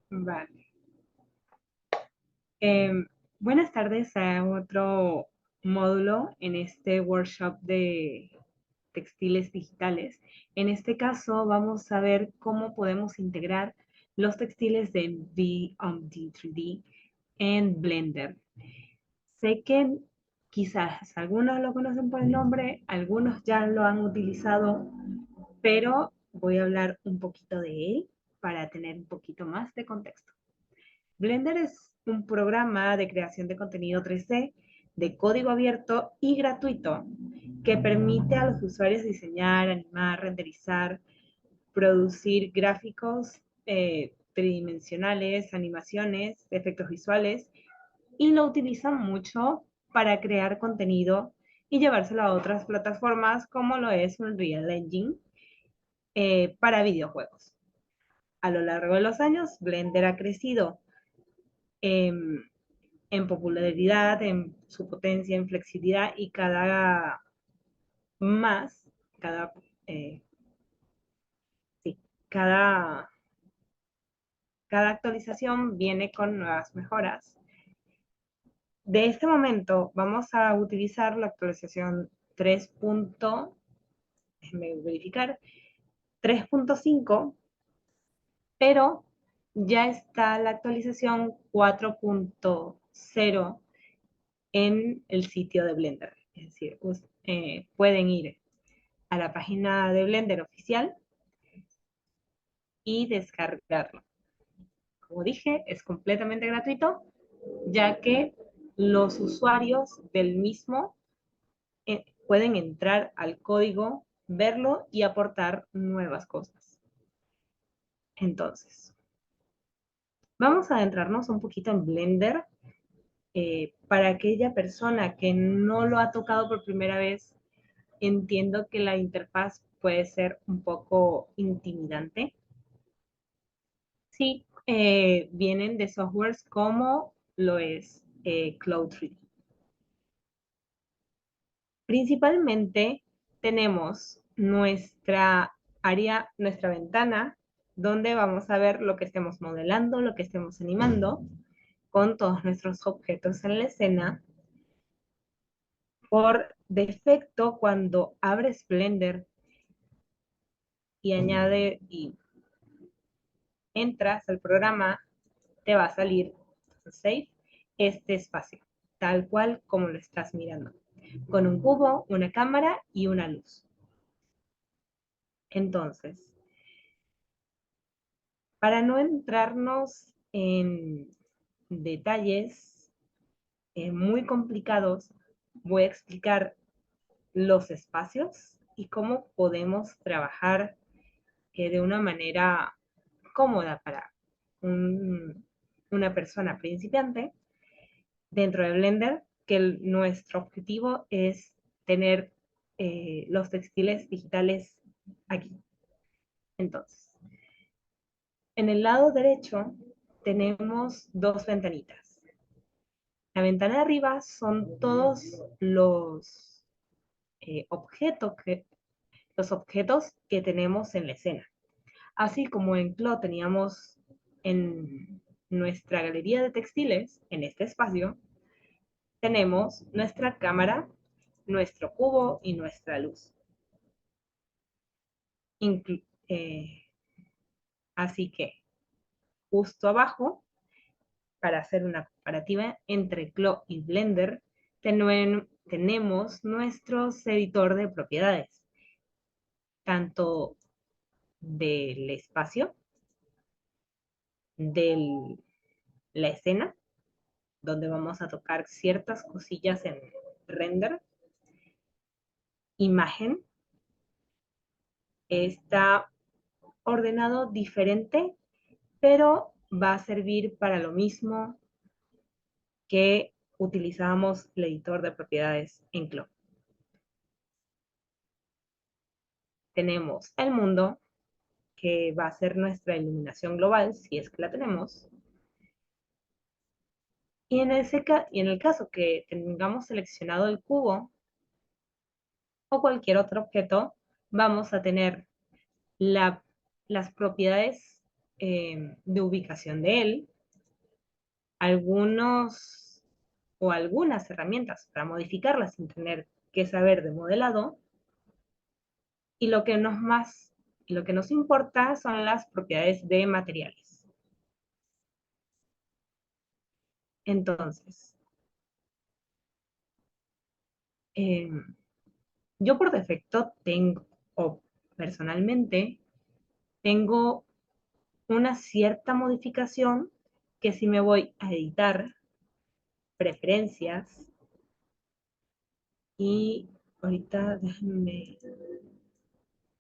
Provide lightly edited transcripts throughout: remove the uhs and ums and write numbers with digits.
Vale. Em, Buenas tardes a otro módulo en este workshop de textiles digitales. En este caso vamos a ver cómo podemos integrar los textiles de VMD 3D en Blender. Sé que quizás algunos lo conocen por el nombre, algunos ya lo han utilizado, pero voy a hablar un poquito de él para tener un poquito más de contexto. Blender es un programa de creación de contenido 3D de código abierto y gratuito que permite a los usuarios diseñar, animar, renderizar, producir gráficos tridimensionales, animaciones, efectos visuales, y lo utilizan mucho para crear contenido y llevárselo a otras plataformas como lo es Unreal Engine para videojuegos. A lo largo de los años, Blender ha crecido en, en popularidad, en su potencia, en flexibilidad y más, cada, eh, sí, cada, cada actualización viene con nuevas mejoras. De este momento vamos a utilizar la actualización 3. Déjenme verificar, 3.5, pero ya está la actualización 4.0 en el sitio de Blender. Es decir, pueden ir a la página de Blender oficial y descargarlo. Como dije, es completamente gratuito, ya que los usuarios del mismo pueden entrar al código, verlo y aportar nuevas cosas. Entonces, vamos a adentrarnos un poquito en Blender. Para aquella persona que no lo ha tocado por primera vez, entiendo que la interfaz puede ser un poco intimidante. Sí, vienen de softwares como lo es Cloud 3D. Principalmente tenemos nuestra área, nuestra ventana, donde vamos a ver lo que estemos modelando, lo que estemos animando, con todos nuestros objetos en la escena. Por defecto, cuando abres Blender y entras al programa, te va a salir save este espacio, tal cual como lo estás mirando, con un cubo, una cámara y una luz. Entonces, para no entrarnos en detalles muy complicados, voy a explicar los espacios y cómo podemos trabajar de una manera cómoda para una persona principiante dentro de Blender, que nuestro objetivo es tener los textiles digitales aquí. Entonces, en el lado derecho tenemos dos ventanitas. La ventana de arriba son todos los, los objetos que tenemos en la escena. Así como en Clo teníamos en nuestra galería de textiles, en este espacio, tenemos nuestra cámara, nuestro cubo y nuestra luz. Inclu Así que justo abajo, para hacer una comparativa entre Clo y Blender, tenemos nuestro editor de propiedades, tanto del espacio, de la escena, donde vamos a tocar ciertas cosillas en render, imagen, está ordenado diferente, pero va a servir para lo mismo que utilizábamos el editor de propiedades en Clo. Tenemos el mundo, que va a ser nuestra iluminación global, si es que la tenemos. Y en el caso que tengamos seleccionado el cubo o cualquier otro objeto, vamos a tener las propiedades de ubicación de él, algunos o algunas herramientas para modificarlas sin tener que saber de modelado, y lo que nos importa son las propiedades de materiales. Entonces, eh, yo por defecto tengo, o personalmente, tengo una cierta modificación que si me voy a editar, preferencias, y ahorita déjenme,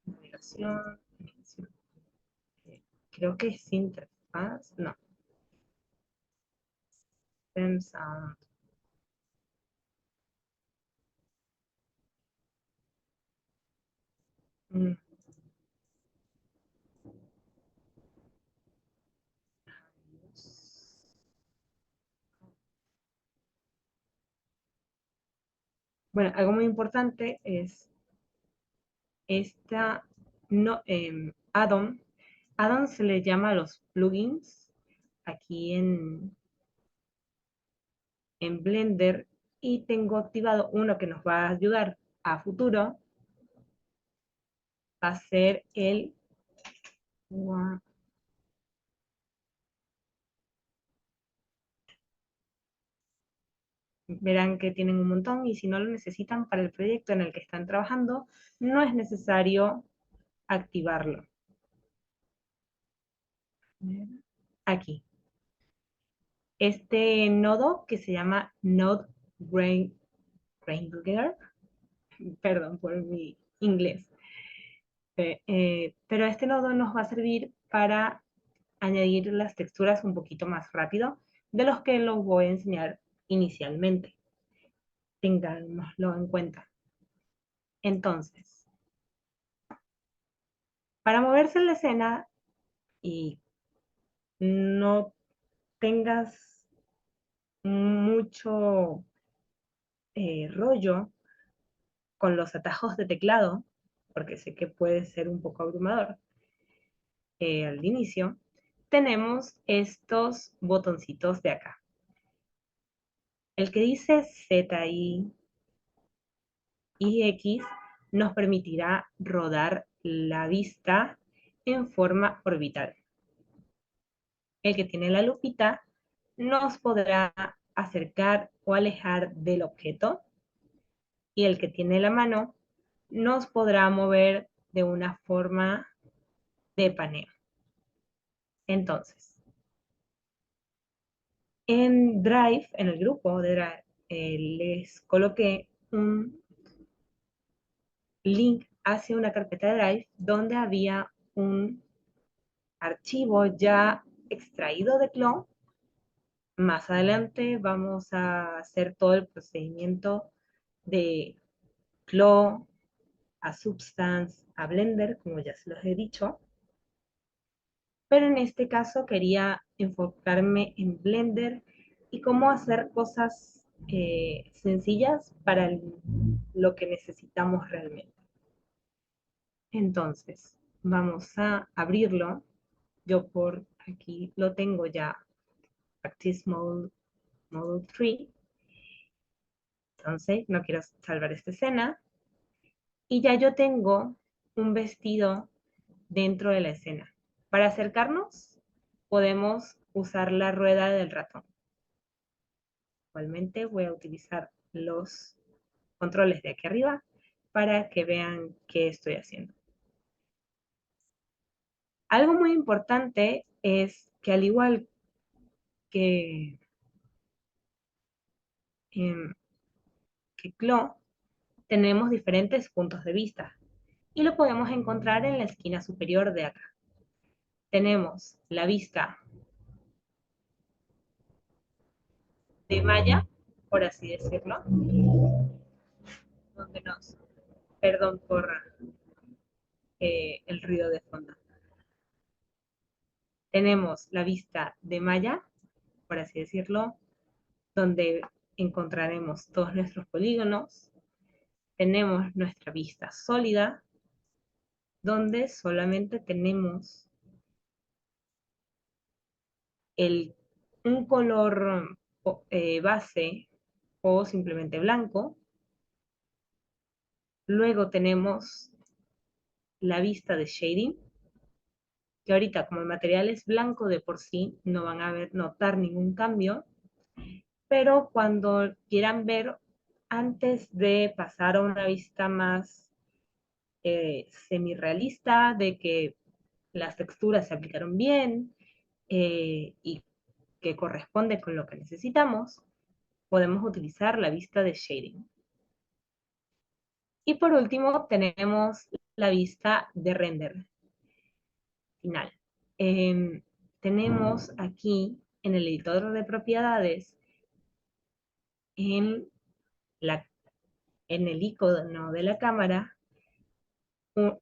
navegación, creo que es interfaz, no, sound. Mm, Bueno, algo muy importante es esta no, add-on. Add-on se le llama a los plugins aquí en Blender, y tengo activado uno que nos va a ayudar a futuro, va a ser el... Verán que tienen un montón, y si no lo necesitan para el proyecto en el que están trabajando, no es necesario activarlo. Aquí. Este nodo que se llama Node Wrangler, perdón por mi inglés, pero este nodo nos va a servir para añadir las texturas un poquito más rápido de los que los voy a enseñar inicialmente. Tengámoslo en cuenta. Entonces, para moverse en la escena y no tengas mucho rollo con los atajos de teclado, porque sé que puede ser un poco abrumador al inicio, tenemos estos botoncitos de acá. El que dice ZI y X nos permitirá rodar la vista en forma orbital. El que tiene la lupita nos podrá acercar o alejar del objeto, y el que tiene la mano nos podrá mover de una forma de paneo. Entonces, en Drive, en el grupo de Drive, les coloqué un link hacia una carpeta de Drive donde había un archivo ya extraído de Clone. Más adelante vamos a hacer todo el procedimiento de Flow a Substance a Blender, como ya se los he dicho. Pero en este caso quería enfocarme en Blender y cómo hacer cosas sencillas para lo que necesitamos realmente. Entonces, vamos a abrirlo. Yo por aquí lo tengo ya, Practice Mode 3. Entonces, no quiero salvar esta escena. Y ya yo tengo un vestido dentro de la escena. Para acercarnos, podemos usar la rueda del ratón. Igualmente voy a utilizar los controles de aquí arriba para que vean qué estoy haciendo. Algo muy importante es que, al igual que, em, que Clo, tenemos diferentes puntos de vista y lo podemos encontrar en la esquina superior de acá. Tenemos la vista de malla, por así decirlo, donde perdón por el ruido de fondo. Tenemos la vista de malla, por así decirlo, donde encontraremos todos nuestros polígonos. Tenemos nuestra vista sólida, donde solamente tenemos un color base o simplemente blanco. Luego tenemos la vista de shading, que ahorita como el material es blanco de por sí, no van a notar ningún cambio, pero cuando quieran ver, antes de pasar a una vista más semi-realista, de que las texturas se aplicaron bien y que corresponde con lo que necesitamos, podemos utilizar la vista de shading. Y por último tenemos la vista de render final. Tenemos aquí en el editor de propiedades, en, la, en el icono de la cámara,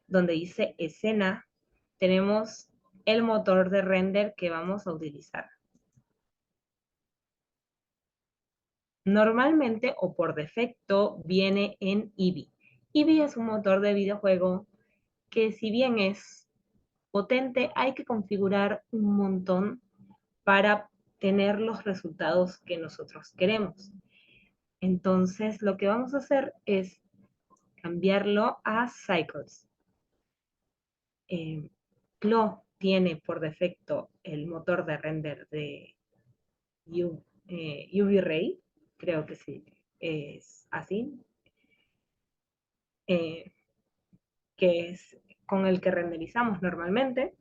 donde dice escena, tenemos el motor de render que vamos a utilizar. Normalmente o por defecto viene en Eevee. Eevee es un motor de videojuego que, si bien es potente, hay que configurar un montón para tener los resultados que nosotros queremos. Entonces, lo que vamos a hacer es cambiarlo a Cycles. Clo tiene por defecto el motor de render de UV Ray, creo que sí, es así, eh, que es con el que renderizamos normalmente.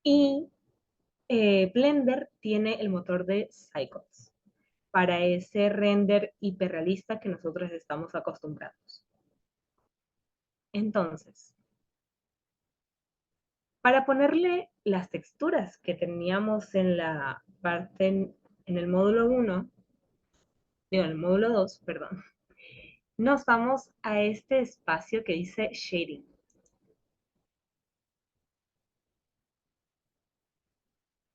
Y Blender tiene el motor de Cycles para ese render hiperrealista que nosotros estamos acostumbrados. Entonces, para ponerle las texturas que teníamos en la parte, en el módulo 1, digo, en el módulo 2, perdón, nos vamos a este espacio que dice Shading.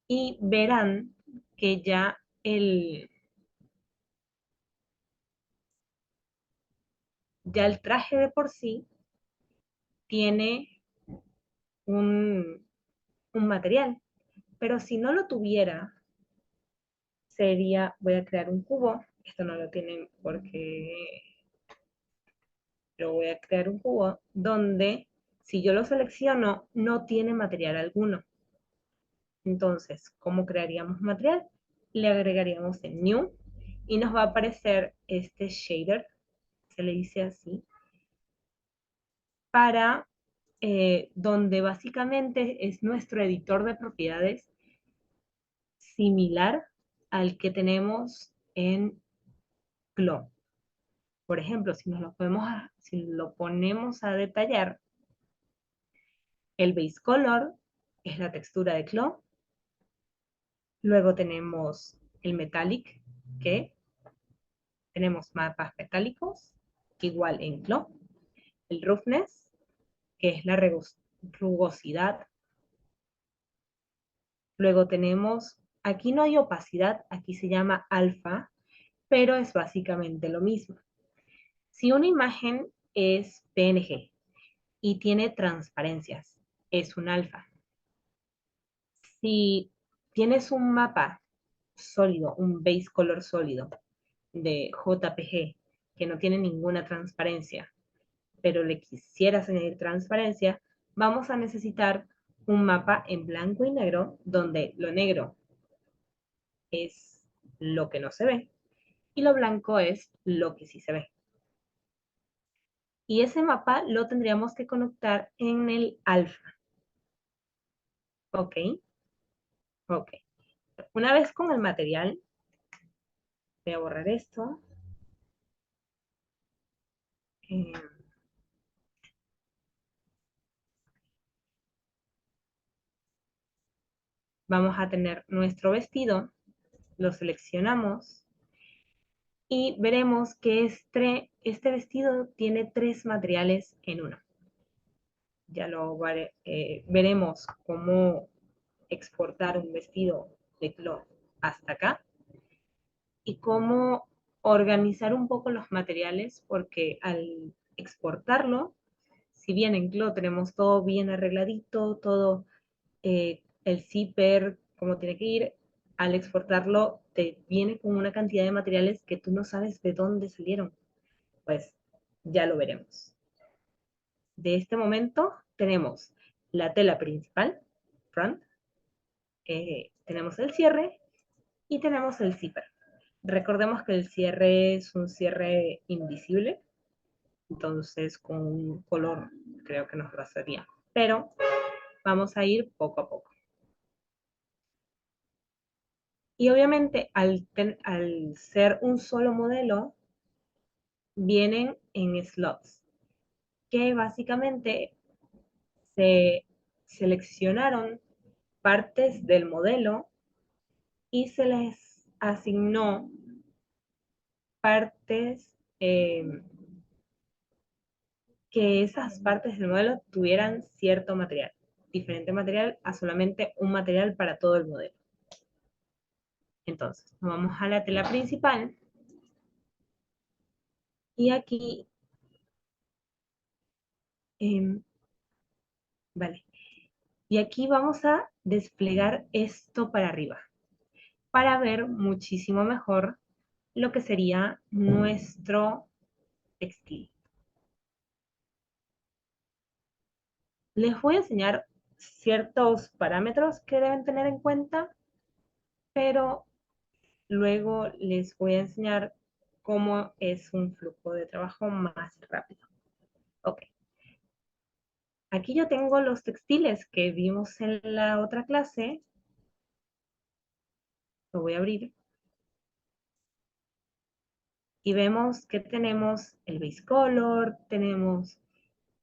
Y verán que ya el traje de por sí tiene un material, pero si no lo tuviera, sería, voy a crear un cubo, esto no lo tienen porque lo voy a crear un cubo, donde si yo lo selecciono, no tiene material alguno. Entonces, ¿cómo crearíamos material? Le agregaríamos en New y nos va a aparecer este shader, se le dice así, para donde básicamente es nuestro editor de propiedades similar al que tenemos en Clo. Por ejemplo, si lo ponemos a detallar, el base color es la textura de Clo. Luego tenemos el metallic, que tenemos mapas metálicos, que igual en Clo. El roughness, que es la rugosidad. Luego tenemos, aquí no hay opacidad, aquí se llama alfa, pero es básicamente lo mismo. Si una imagen es PNG y tiene transparencias, es un alfa. Si tienes un mapa sólido, un base color sólido de JPG que no tiene ninguna transparencia, pero le quisieras añadir transparencia, vamos a necesitar un mapa en blanco y negro donde lo negro es lo que no se ve y lo blanco es lo que sí se ve. Y ese mapa lo tendríamos que conectar en el alfa. ¿Ok? Ok. Una vez con el material, voy a borrar esto. Eh, Vamos a tener nuestro vestido, lo seleccionamos y veremos que este vestido tiene 3 materiales en uno. Ya veremos cómo exportar un vestido de Clo hasta acá y cómo organizar un poco los materiales, porque al exportarlo, si bien en Clo tenemos todo bien arregladito, todo el zipper, cómo tiene que ir. Al exportarlo, te viene con una cantidad de materiales que tú no sabes de dónde salieron. Pues ya lo veremos. De este momento tenemos la tela principal, front, tenemos el cierre y tenemos el zipper. Recordemos que el cierre es un cierre invisible, entonces con un color creo que nos bastaría. Pero vamos a ir poco a poco. Y obviamente al ser un solo modelo, vienen en slots, que básicamente se seleccionaron partes del modelo y se les asignó partes, que esas partes del modelo tuvieran cierto material, diferente material a solamente un material para todo el modelo. Entonces, nos vamos a la tela principal y aquí, vale, y aquí vamos a desplegar esto para arriba, para ver muchísimo mejor lo que sería nuestro textil. Les voy a enseñar ciertos parámetros que deben tener en cuenta, pero luego les voy a enseñar cómo es un flujo de trabajo más rápido. Ok. Aquí yo tengo los textiles que vimos en la otra clase. Lo voy a abrir. Y vemos que tenemos el base color, tenemos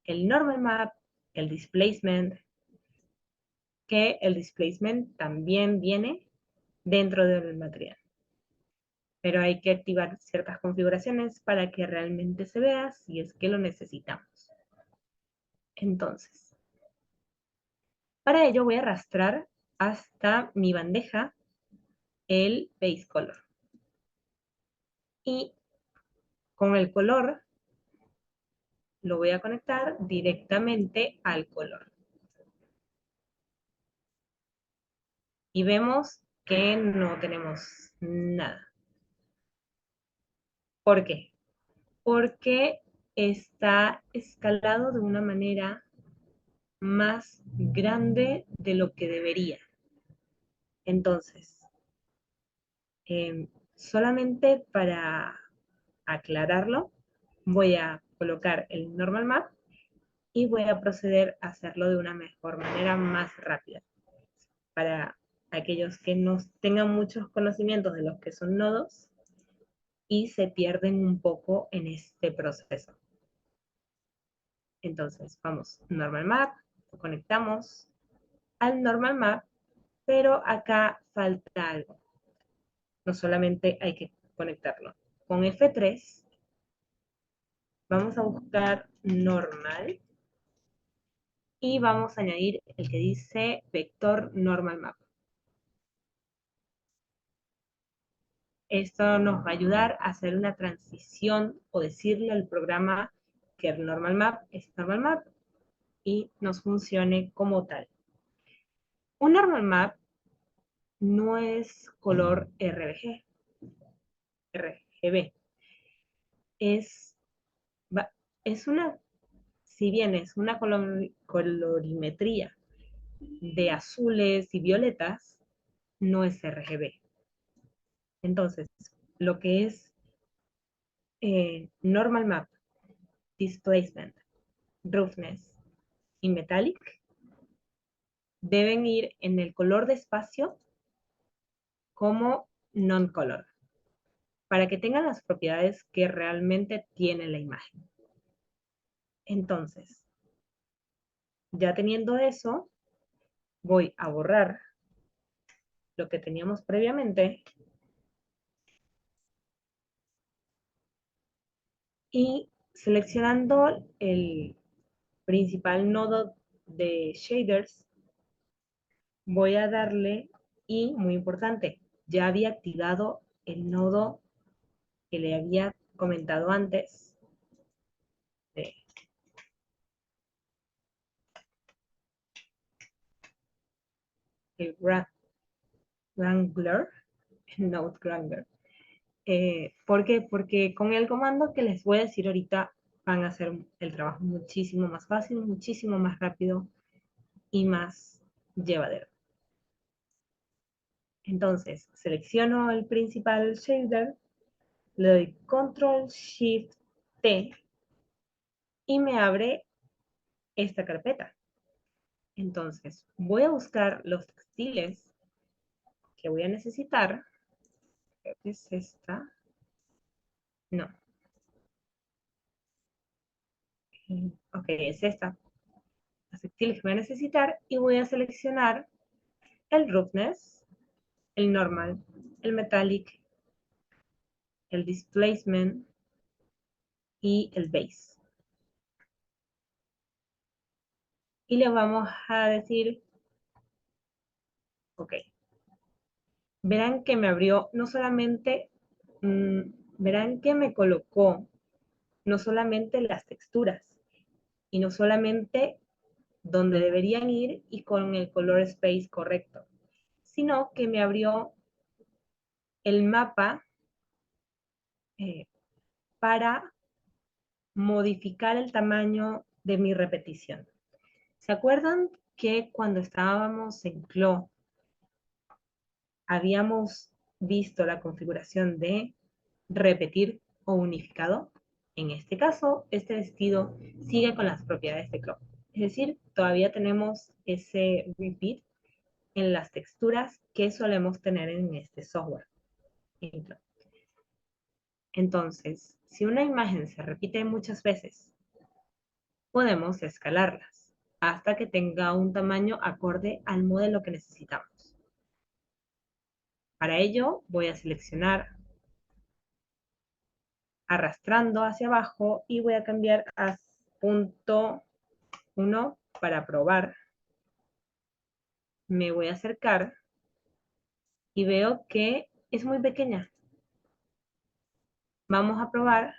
el normal map, el displacement, que el displacement también viene dentro del material. Pero hay que activar ciertas configuraciones para que realmente se vea si es que lo necesitamos. Entonces, para ello voy a arrastrar hasta mi bandeja el base color. Y con el color lo voy a conectar directamente al color. Y vemos que no tenemos nada. ¿Por qué? Porque está escalado de una manera más grande de lo que debería. Entonces, solamente para aclararlo, voy a colocar el normal map y voy a proceder a hacerlo de una mejor manera, más rápida. Para aquellos que no tengan muchos conocimientos de los que son nodos y se pierden un poco en este proceso. Entonces, vamos, normal map, lo conectamos al normal map, pero acá falta algo. No solamente hay que conectarlo. Con F3 vamos a buscar normal y vamos a añadir el que dice vector normal map. Esto nos va a ayudar a hacer una transición o decirle al programa que el normal map es normal map y nos funcione como tal. Un normal map no es color RGB. Es, es una, si bien es una colorimetría de azules y violetas, no es RGB. Entonces, lo que es normal map, displacement, roughness y metallic deben ir en el color de espacio como non-color, para que tengan las propiedades que realmente tiene la imagen. Entonces, ya teniendo eso, voy a borrar lo que teníamos previamente y seleccionando el principal nodo de shaders, voy a darle, y muy importante, ya había activado el nodo que le había comentado antes de el Wrangler, Node Wrangler. ¿Por qué? Porque con el comando que les voy a decir ahorita van a hacer el trabajo muchísimo más fácil, muchísimo más rápido y más llevadero. Entonces, selecciono el principal shader, le doy Control Shift T y me abre esta carpeta. Entonces, voy a buscar los textiles que voy a necesitar. Creo que es esta. No. Ok, es esta. Los textiles que voy a necesitar y voy a seleccionar el roughness, el normal, el metallic, el displacement y el base. Y le vamos a decir, ok, verán que me abrió no solamente, verán que me colocó no solamente las texturas y no solamente donde deberían ir y con el color space correcto, sino que me abrió el mapa eh, para modificar el tamaño de mi repetición. ¿Se acuerdan que cuando estábamos en CLO habíamos visto la configuración de repetir o unificado? En este caso, este vestido sigue con las propiedades de CLO. Es decir, todavía tenemos ese repeat en las texturas que solemos tener en este software. Entonces, si una imagen se repite muchas veces, podemos escalarlas hasta que tenga un tamaño acorde al modelo que necesitamos. Para ello, voy a seleccionar arrastrando hacia abajo y voy a cambiar a punto 1 para probar. Me voy a acercar y veo que es muy pequeña. Vamos a probar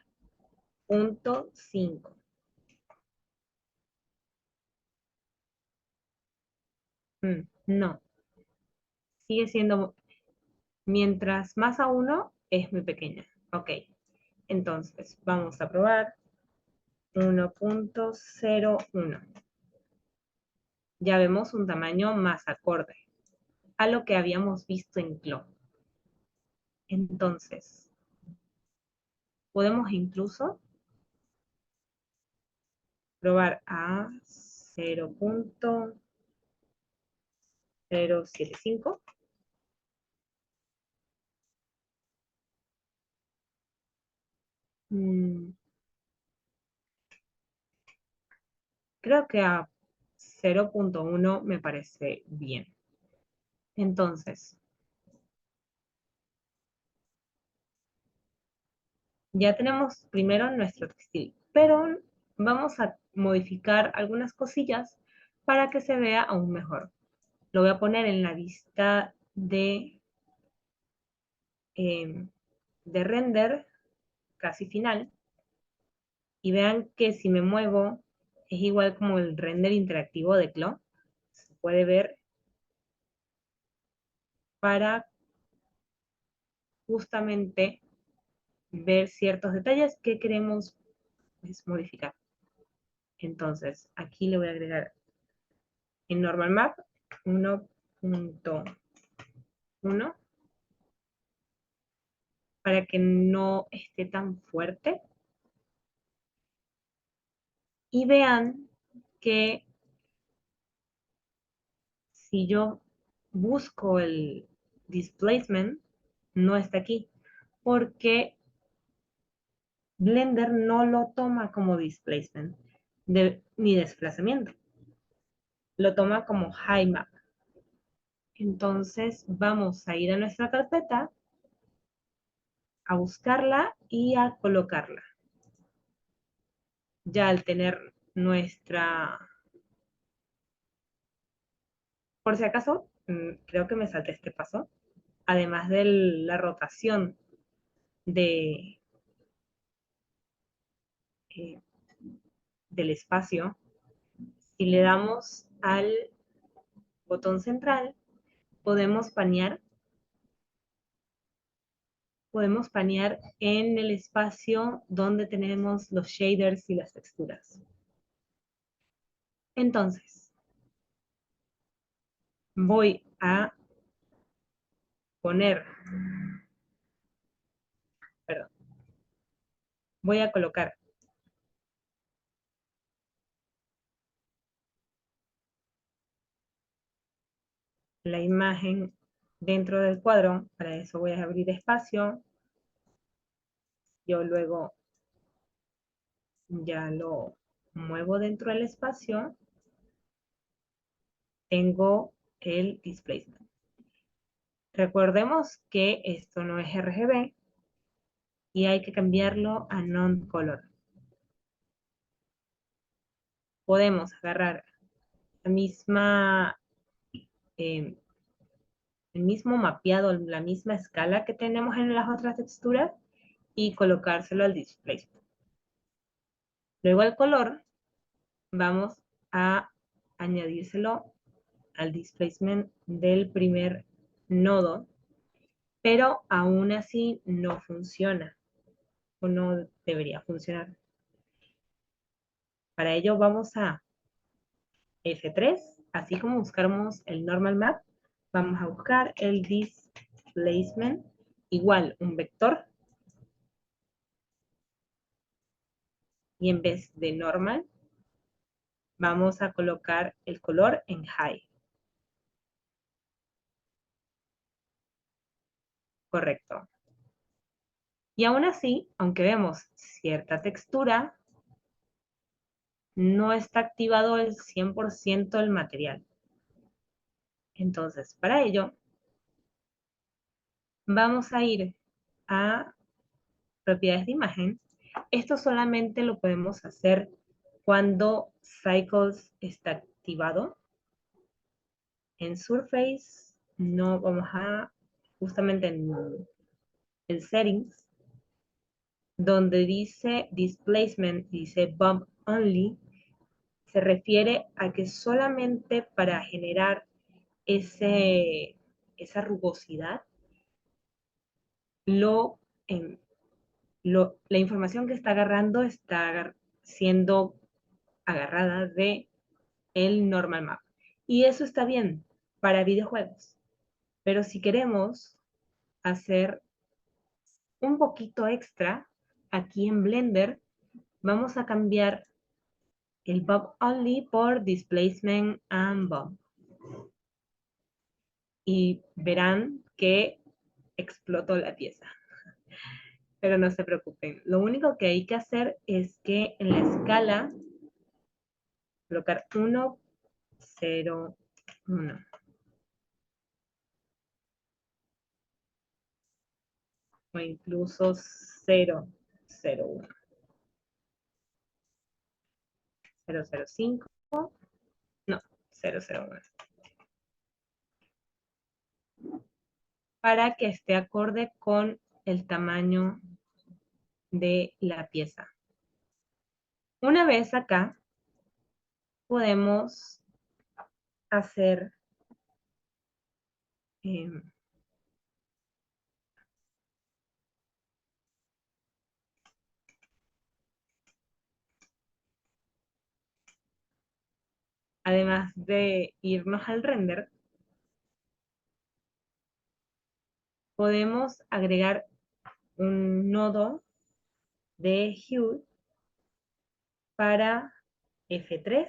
punto 5. No, sigue siendo, mientras más a 1 es muy pequeña. Ok, entonces vamos a probar 1.01. Ya vemos un tamaño más acorde a lo que habíamos visto en CLO. Entonces, podemos incluso probar a 0.075. Creo que a 0.1 me parece bien. Entonces, ya tenemos primero nuestro textil, pero vamos a modificar algunas cosillas para que se vea aún mejor. Lo voy a poner en la vista de render casi final y vean que si me muevo es igual como el render interactivo de CLO. Se puede ver para justamente ver ciertos detalles que queremos pues, modificar. Entonces, aquí le voy a agregar en Normal Map 1.1 para que no esté tan fuerte. Y vean que si yo busco el displacement, no está aquí, porque Blender no lo toma como displacement ni desplazamiento, lo toma como high map. Entonces vamos a ir a nuestra carpeta, a buscarla y a colocarla. Ya al tener nuestra, por si acaso, creo que me salté este paso, además de la rotación de, eh, del espacio, si le damos al botón central, podemos panear en el espacio donde tenemos los shaders y las texturas. Entonces, voy a poner, perdón, voy a colocar la imagen dentro del cuadro. Para eso voy a abrir espacio. Yo luego ya lo muevo dentro del espacio. Tengo el displacement. Recordemos que esto no es RGB y hay que cambiarlo a non-color. Podemos agarrar la misma, eh, el mismo mapeado, la misma escala que tenemos en las otras texturas y colocárselo al displacement. Luego al color vamos a añadírselo al displacement del primer nodo, pero aún así no funciona o no debería funcionar. Para ello vamos a F3, así como buscamos el normal map, vamos a buscar el displacement, igual un vector, y en vez de normal, vamos a colocar el color en high. Correcto. Y aún así, aunque vemos cierta textura, no está activado el 100% del material. Entonces, para ello, vamos a ir a propiedades de imagen. Esto solamente lo podemos hacer cuando Cycles está activado. En Surface, no vamos a, justamente en el Settings, donde dice Displacement, dice Bump Only, se refiere a que solamente para generar esa rugosidad, em, la información que está agarrando está siendo agarrada de el normal map. Y eso está bien para videojuegos. Pero si queremos hacer un poquito extra, aquí en Blender vamos a cambiar el Bump Only por Displacement and Bump. Y verán que explotó la pieza. Pero no se preocupen. Lo único que hay que hacer es que en la escala colocar 1, 0, 1. O incluso 0, 0, 1. 0, 0, 5. No, 0, 0, 1. Para que esté acorde con el tamaño de la pieza. Una vez acá, podemos hacer además de irnos al render, podemos agregar un nodo de hue para F3,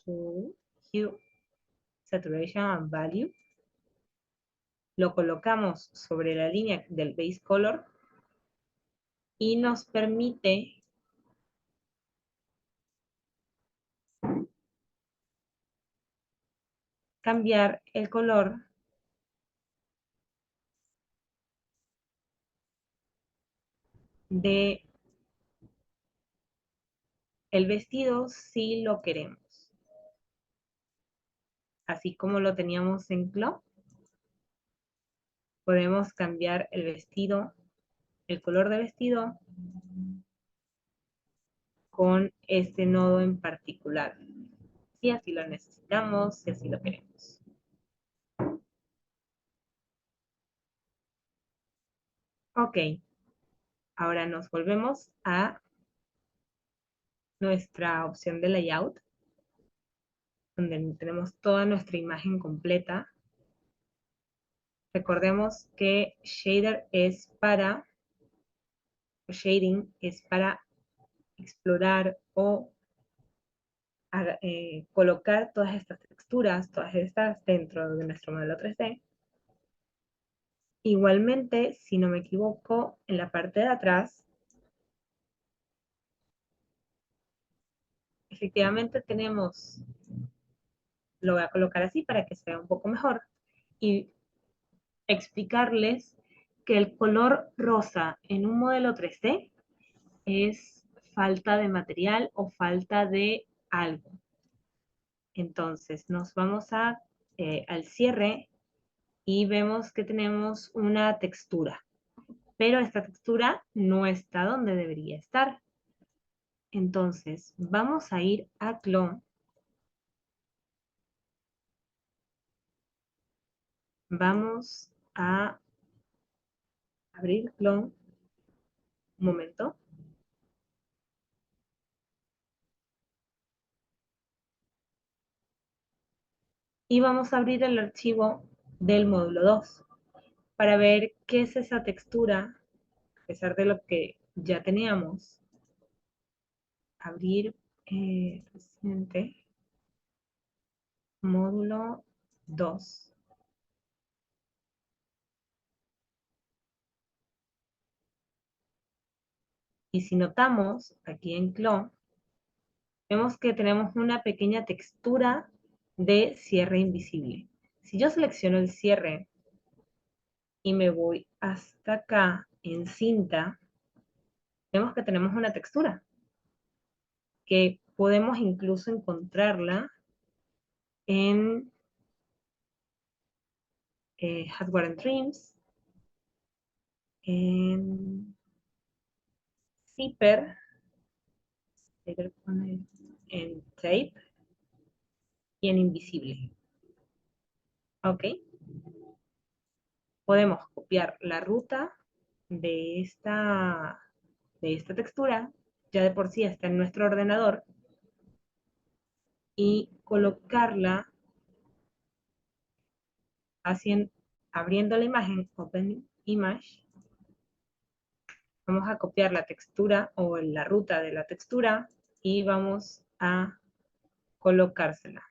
hue, saturation and value. Lo colocamos sobre la línea del base color y nos permite cambiar el color de el vestido si lo queremos. Así como lo teníamos en Clo, podemos cambiar el vestido, el color de vestido con este nodo en particular, si así lo necesitamos, si así lo queremos. Ok, ahora nos volvemos a nuestra opción de layout, donde tenemos toda nuestra imagen completa. Recordemos que shading es para explorar o colocar todas estas texturas, todas estas dentro de nuestro modelo 3D. Igualmente, si no me equivoco, en la parte de atrás, efectivamente tenemos, lo voy a colocar así para que se vea un poco mejor, y explicarles que el color rosa en un modelo 3D es falta de material o falta de algo. Entonces nos vamos al cierre y vemos que tenemos una textura, pero esta textura no está donde debería estar. Entonces vamos a ir a Clone, vamos a abrir Clone, un momento, y vamos a abrir el archivo del módulo 2 para ver qué es esa textura, a pesar de lo que ya teníamos. Abrir reciente, módulo 2. Y si notamos aquí en Clone, vemos que tenemos una pequeña textura de cierre invisible. Si yo selecciono el cierre y me voy hasta acá en cinta, vemos que tenemos una textura que podemos incluso encontrarla en Hardware and Dreams, en Zipper, en Tape y en Invisible. ¿Ok? Podemos copiar la ruta de esta textura, ya de por sí está en nuestro ordenador, y colocarla haciendo, abriendo la imagen, Open Image. Vamos a copiar la textura o la ruta de la textura y vamos a colocársela.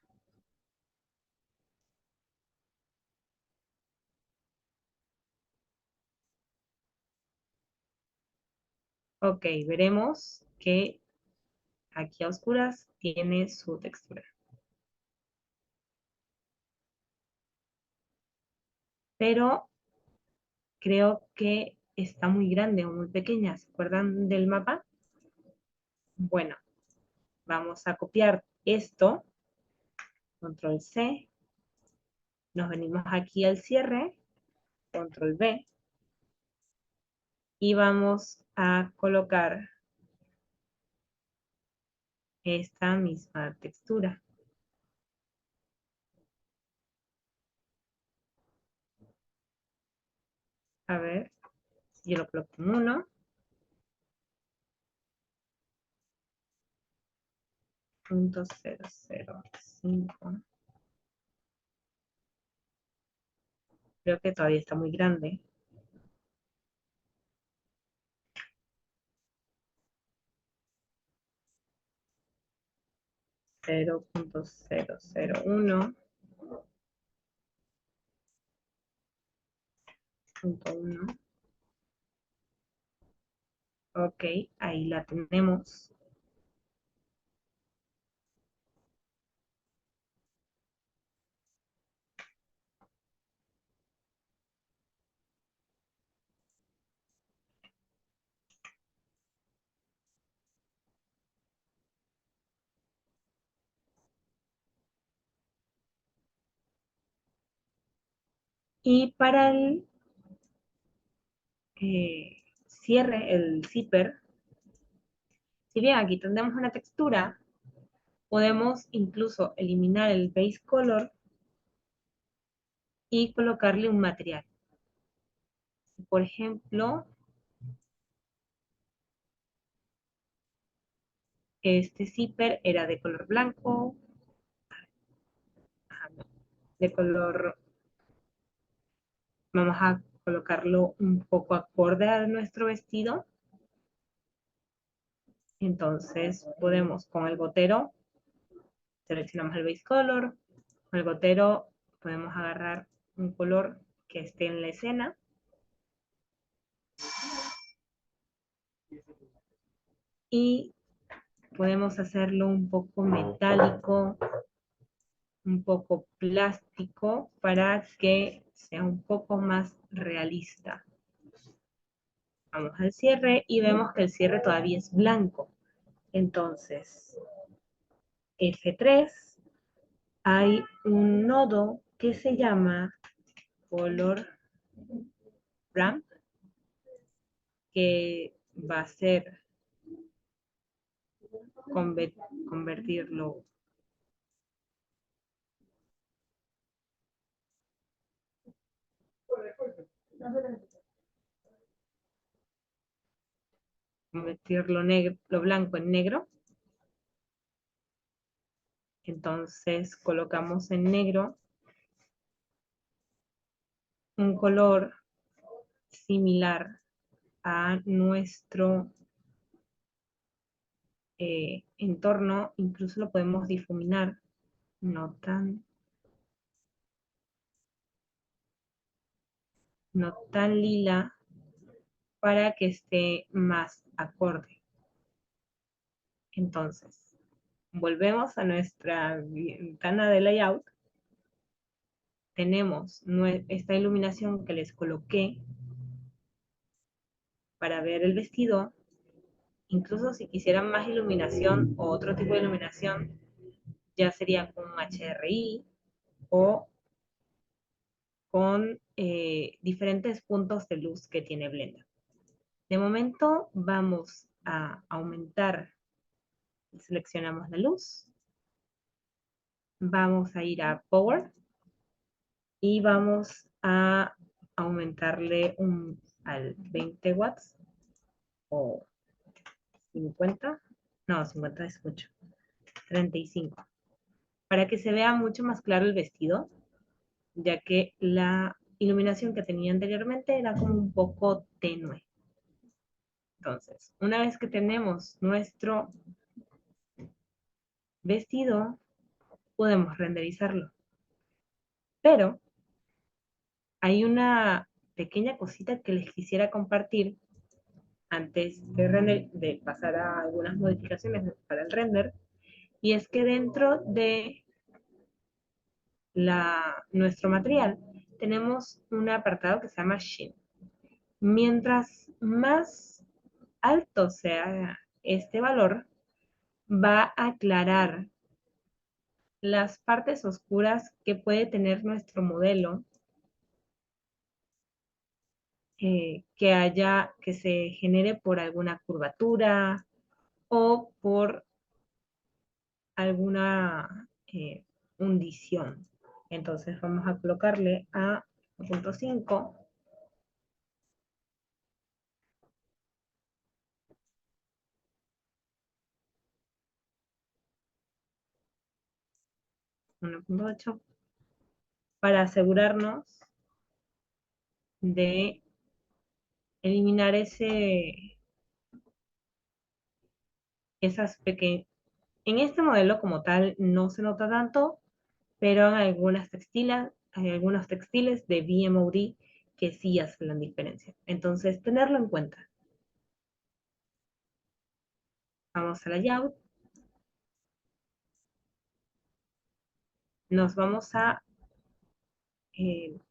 Ok, veremos que aquí a oscuras tiene su textura. Pero creo que está muy grande o muy pequeña. ¿Se acuerdan del mapa? Bueno, vamos a copiar esto, control C, nos venimos aquí al cierre, control V, y vamos a colocar esta misma textura. A ver, yo lo coloco en 1, 0.005. Creo que todavía está muy grande. 0.001. 1. Ok, ahí la tenemos. Y para el cierre, el zipper, si bien aquí tendremos una textura, podemos incluso eliminar el base color y colocarle un material. Por ejemplo, este zipper era de color blanco, ajá, no, de color, vamos a colocarlo un poco acorde a nuestro vestido. Entonces podemos con el gotero, seleccionamos el base color, con el gotero podemos agarrar un color que esté en la escena y podemos hacerlo un poco metálico, un poco plástico para que sea un poco más realista. Vamos al cierre y vemos que el cierre todavía es blanco. Entonces, F3, hay un nodo que se llama color ramp, que va a ser convertirlo, convertirlo negro, lo blanco en negro. Entonces colocamos en negro un color similar a nuestro entorno, incluso lo podemos difuminar, no tan, no tan lila, para que esté más acorde. Entonces, volvemos a nuestra ventana de layout. Tenemos esta iluminación que les coloqué para ver el vestido. Incluso si quisieran más iluminación o otro tipo de iluminación, ya sería con HDRI o con diferentes puntos de luz que tiene Blender. De momento vamos a aumentar, seleccionamos la luz, vamos a ir a Power y vamos a aumentarle al 20 watts o 50, no, 50 es mucho, 35, para que se vea mucho más claro el vestido, ya que la iluminación que tenía anteriormente era como un poco tenue. Entonces, una vez que tenemos nuestro vestido, podemos renderizarlo. Pero hay una pequeña cosita que les quisiera compartir antes de pasar a algunas modificaciones para el render, y es que dentro de nuestro material tenemos un apartado que se llama Sheen. Mientras más alto sea este valor, va a aclarar las partes oscuras que puede tener nuestro modelo, que se genere por alguna curvatura o por alguna hundición. Entonces vamos a colocarle a 1.5, 1.8, para asegurarnos de eliminar esas pequeñas. En este modelo como tal no se nota tanto, pero en hay algunos textiles de VMOD que sí hacen la diferencia. Entonces, tenerlo en cuenta. Vamos a layout, nos vamos a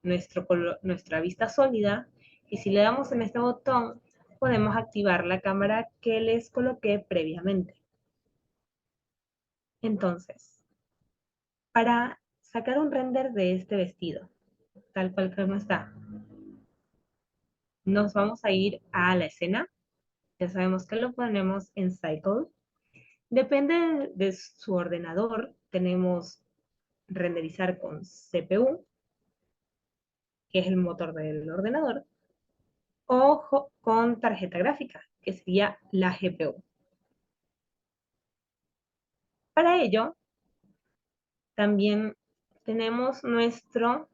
nuestra vista sólida, y si le damos en este botón, podemos activar la cámara que les coloqué previamente. Entonces, para sacar un render de este vestido, tal cual como está, nos vamos a ir a la escena. Ya sabemos que lo ponemos en Cycle. Depende de su ordenador, tenemos renderizar con CPU, que es el motor del ordenador, o con tarjeta gráfica, que sería la GPU. Para ello, también tenemos nuestro,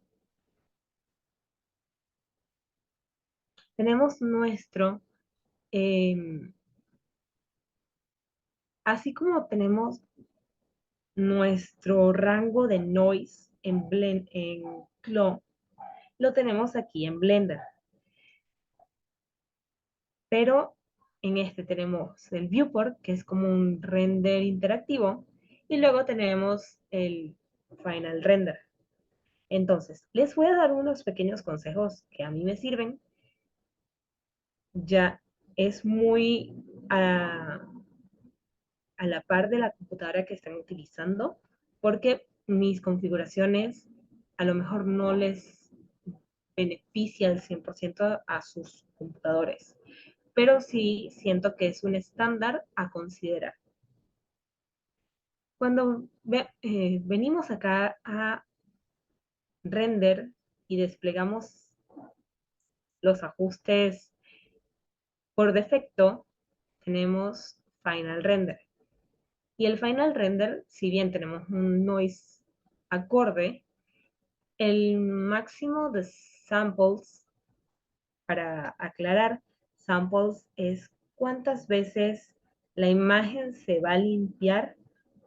em, así como tenemos nuestro rango de noise en Clo, lo tenemos aquí en Blender. Pero en este tenemos el viewport, que es como un render interactivo, y luego tenemos el final render. Entonces, les voy a dar unos pequeños consejos que a mí me sirven. Ya es muy a la par de la computadora que están utilizando, porque mis configuraciones a lo mejor no les beneficia al 100% a sus computadores, pero sí siento que es un estándar a considerar. Cuando venimos acá a render y desplegamos los ajustes por defecto, tenemos Final Render. Y el Final Render, si bien tenemos un noise acorde, el máximo de samples, para aclarar, samples es cuántas veces la imagen se va a limpiar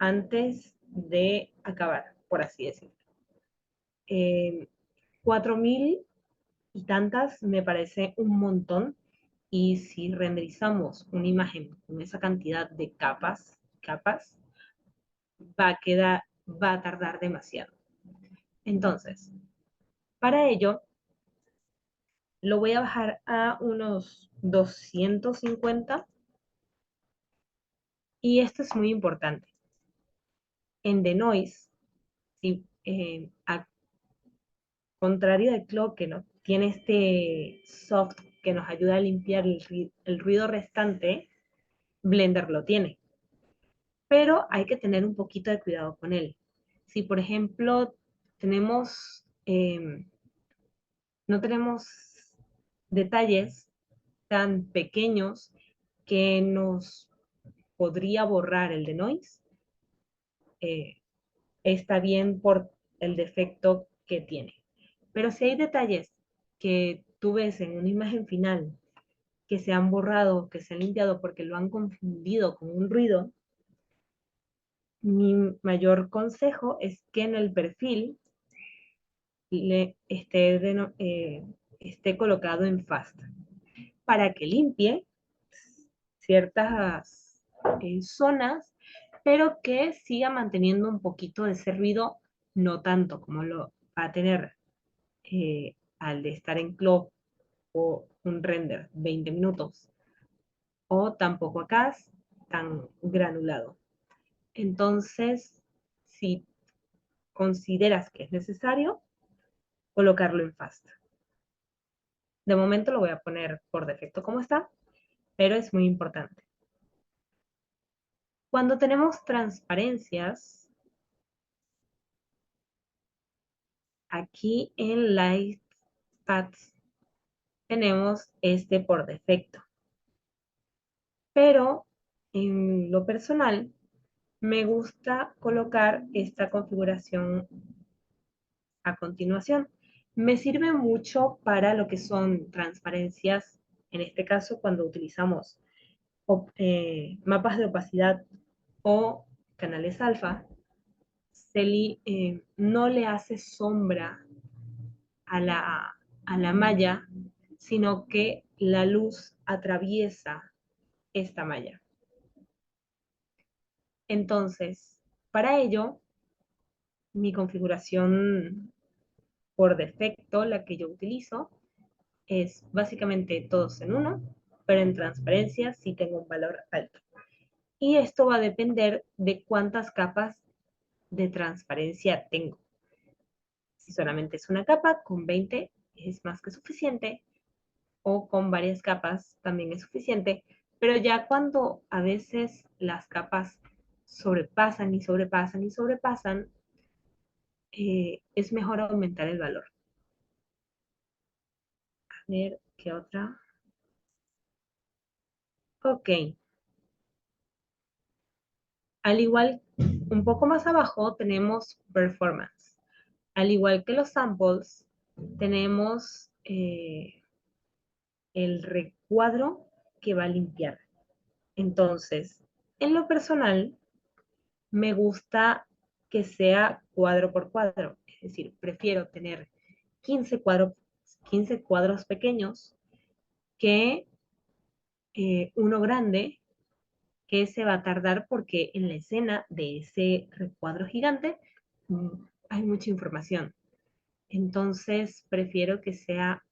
antes de acabar, por así decirlo. 4000 y tantas me parece un montón. Y si renderizamos una imagen con esa cantidad de capas, va a tardar demasiado. Entonces, para ello, lo voy a bajar a unos 250. Y esto es muy importante. En Denoise, si, a contrario de Clock, que no tiene este soft que nos ayuda a limpiar el ruido restante, Blender lo tiene. Pero hay que tener un poquito de cuidado con él. Si, por ejemplo, no tenemos detalles tan pequeños que nos podría borrar el denoise, eh, está bien por el defecto que tiene. Pero si hay detalles que tú ves en una imagen final que se han borrado, que se han limpiado porque lo han confundido con un ruido, mi mayor consejo es que en el perfil esté colocado en fast para que limpie ciertas zonas, pero que siga manteniendo un poquito de ese ruido, no tanto como lo va a tener al de estar en clock o un render 20 minutos, o tampoco acá tan granulado. Entonces, si consideras que es necesario, colocarlo en fast. De momento lo voy a poner por defecto como está, pero es muy importante. Cuando tenemos transparencias, aquí en Light Paths tenemos este por defecto. Pero en lo personal, me gusta colocar esta configuración a continuación. Me sirve mucho para lo que son transparencias, en este caso cuando utilizamos mapas de opacidad o canales alfa, no le hace sombra a la malla, sino que la luz atraviesa esta malla. Entonces, para ello, mi configuración por defecto, la que yo utilizo, es básicamente todos en uno, pero en transparencia sí tengo un valor alto. Y esto va a depender de cuántas capas de transparencia tengo. Si solamente es una capa, con 20 es más que suficiente, o con varias capas también es suficiente, pero ya cuando a veces las capas sobrepasan y sobrepasan y sobrepasan, es mejor aumentar el valor. A ver, ¿qué otra? Ok. Al igual Un poco más abajo tenemos performance. Al igual que los samples, tenemos el recuadro que va a limpiar. Entonces, en lo personal, me gusta que sea cuadro por cuadro. Es decir, prefiero tener 15 cuadros pequeños que uno grande que se va a tardar porque en la escena de ese recuadro gigante mm, hay mucha información. Entonces, prefiero que sea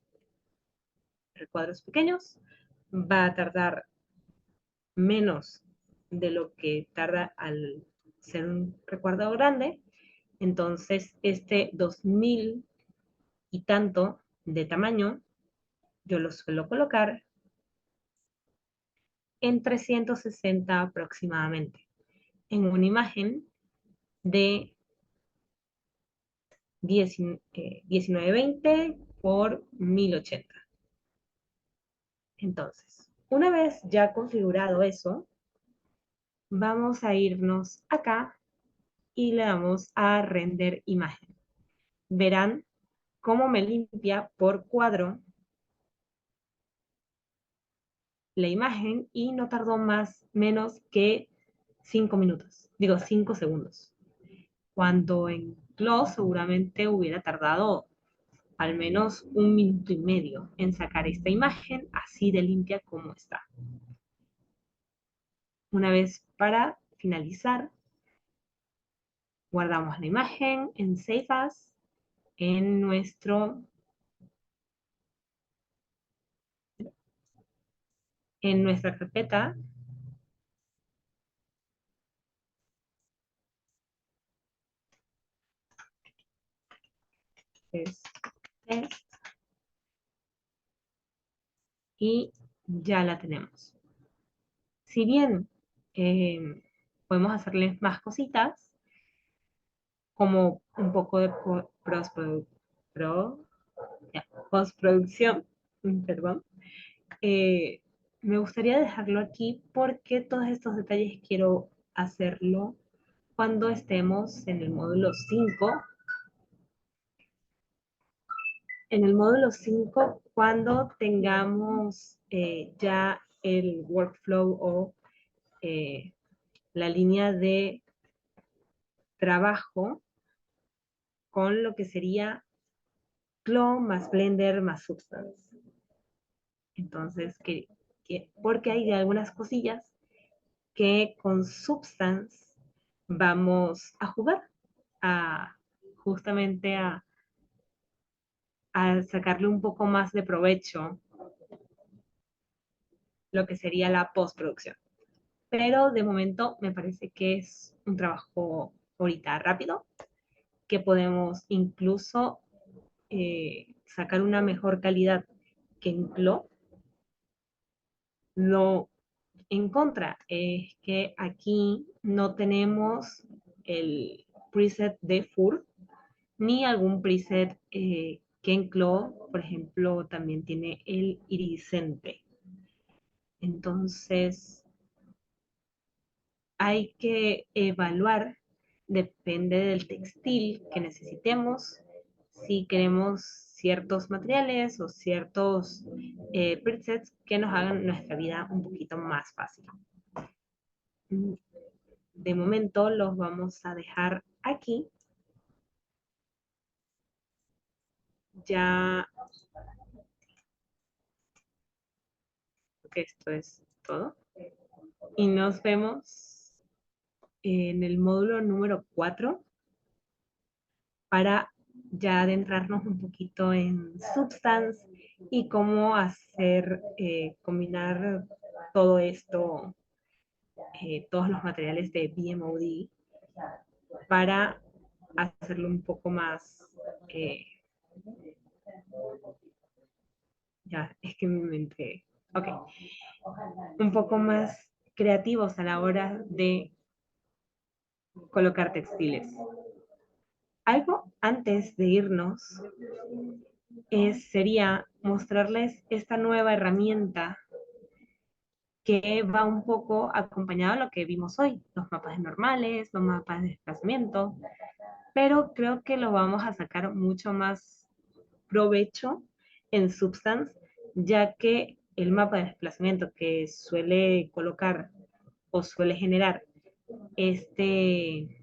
recuadros pequeños. Va a tardar menos de lo que tarda al ser un recuadro grande. Entonces, este 2000 y tanto de tamaño, yo lo suelo colocar en 360 aproximadamente, en una imagen de 1920 por 1080. Entonces, una vez ya configurado eso, vamos a irnos acá y le damos a render imagen. Verán cómo me limpia por cuadro la imagen y no tardó menos que 5 minutos, digo 5 segundos. Cuando en Close seguramente hubiera tardado al menos 1 minuto y medio en sacar esta imagen así de limpia como está. Una vez para finalizar, guardamos la imagen en Save As en nuestra carpeta. Es test, y ya la tenemos. Si bien podemos hacerle más cositas, como un poco de postproducción, perdón, eh, me gustaría dejarlo aquí porque todos estos detalles quiero hacerlo cuando estemos en el módulo 5. En el módulo 5, cuando tengamos ya el workflow o eh, la línea de trabajo con lo que sería Clone más Blender más Substance. Entonces, porque hay algunas cosillas que con Substance vamos a jugar, a justamente a sacarle un poco más de provecho lo que sería la postproducción. Pero de momento me parece que es un trabajo ahorita rápido, que podemos incluso sacar una mejor calidad que en Clo. Lo en contra es que aquí no tenemos el preset de FUR ni algún preset que en Clo, por ejemplo, también tiene el iridiscente. Entonces, hay que evaluar, depende del textil que necesitemos, si queremos ciertos materiales o ciertos presets que nos hagan nuestra vida un poquito más fácil. De momento los vamos a dejar aquí. Ya esto es todo. Y nos vemos en el módulo número 4 para ya adentrarnos un poquito en Substance y cómo hacer, combinar todo esto, todos los materiales de BMOD para hacerlo un poco más, ya, es que me entré, ok, un poco más creativos a la hora de colocar textiles. Algo antes de irnos sería mostrarles esta nueva herramienta que va un poco acompañado de lo que vimos hoy, los mapas normales, los mapas de desplazamiento, pero creo que lo vamos a sacar mucho más provecho en Substance, ya que el mapa de desplazamiento que suele colocar o suele generar este,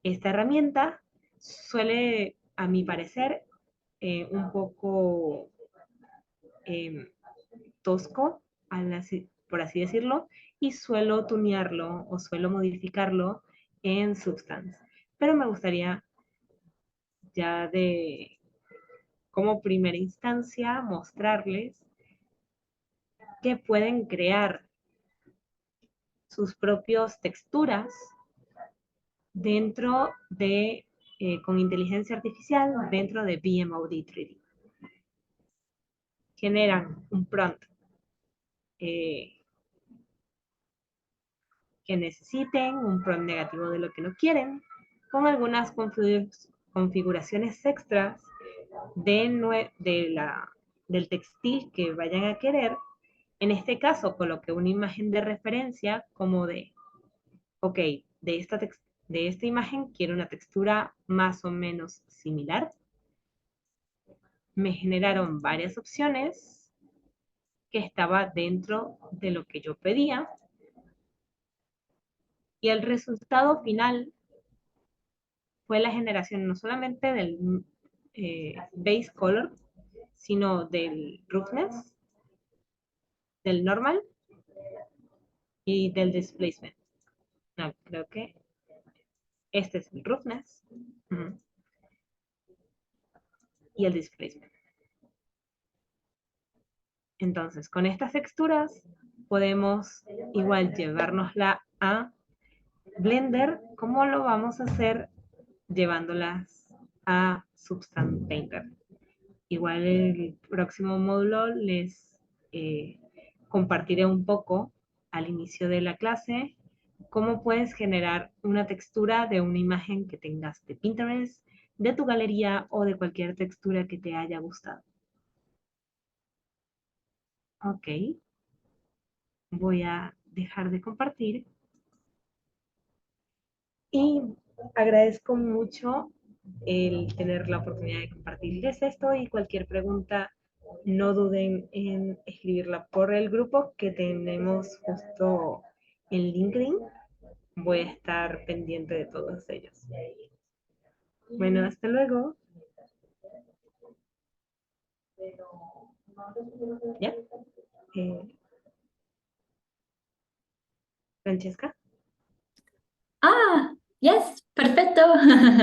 esta herramienta suele, a mi parecer, un poco eh, tosco, por así decirlo, y suelo tunearlo o suelo modificarlo en Substance. Pero me gustaría ya de como primera instancia mostrarles que pueden crear sus propias texturas dentro de, con inteligencia artificial, dentro de BMOD 3D. Generan un prompt eh, que necesiten, un prompt negativo de lo que no quieren, con algunas configuraciones extras del textil que vayan a querer. En este caso, coloqué una imagen de referencia como de, ok, de esta imagen quiero una textura más o menos similar. Me generaron varias opciones que estaba dentro de lo que yo pedía y el resultado final fue la generación no solamente del base color, sino del roughness, del normal y del displacement. No, creo que este es el roughness y el displacement. Entonces, con estas texturas podemos igual llevárnosla a Blender. ¿Cómo lo vamos a hacer llevándolas a Substance Painter? Igual el próximo módulo les compartiré un poco al inicio de la clase cómo puedes generar una textura de una imagen que tengas de Pinterest, de tu galería o de cualquier textura que te haya gustado. Ok, voy a dejar de compartir y agradezco mucho el tener la oportunidad de compartirles esto y cualquier pregunta no duden en escribirla por el grupo que tenemos justo en LinkedIn. Voy a estar pendiente de todos ellos. Bueno, hasta luego. ¿Ya? Eh, Francesca. Ah, yes, perfecto.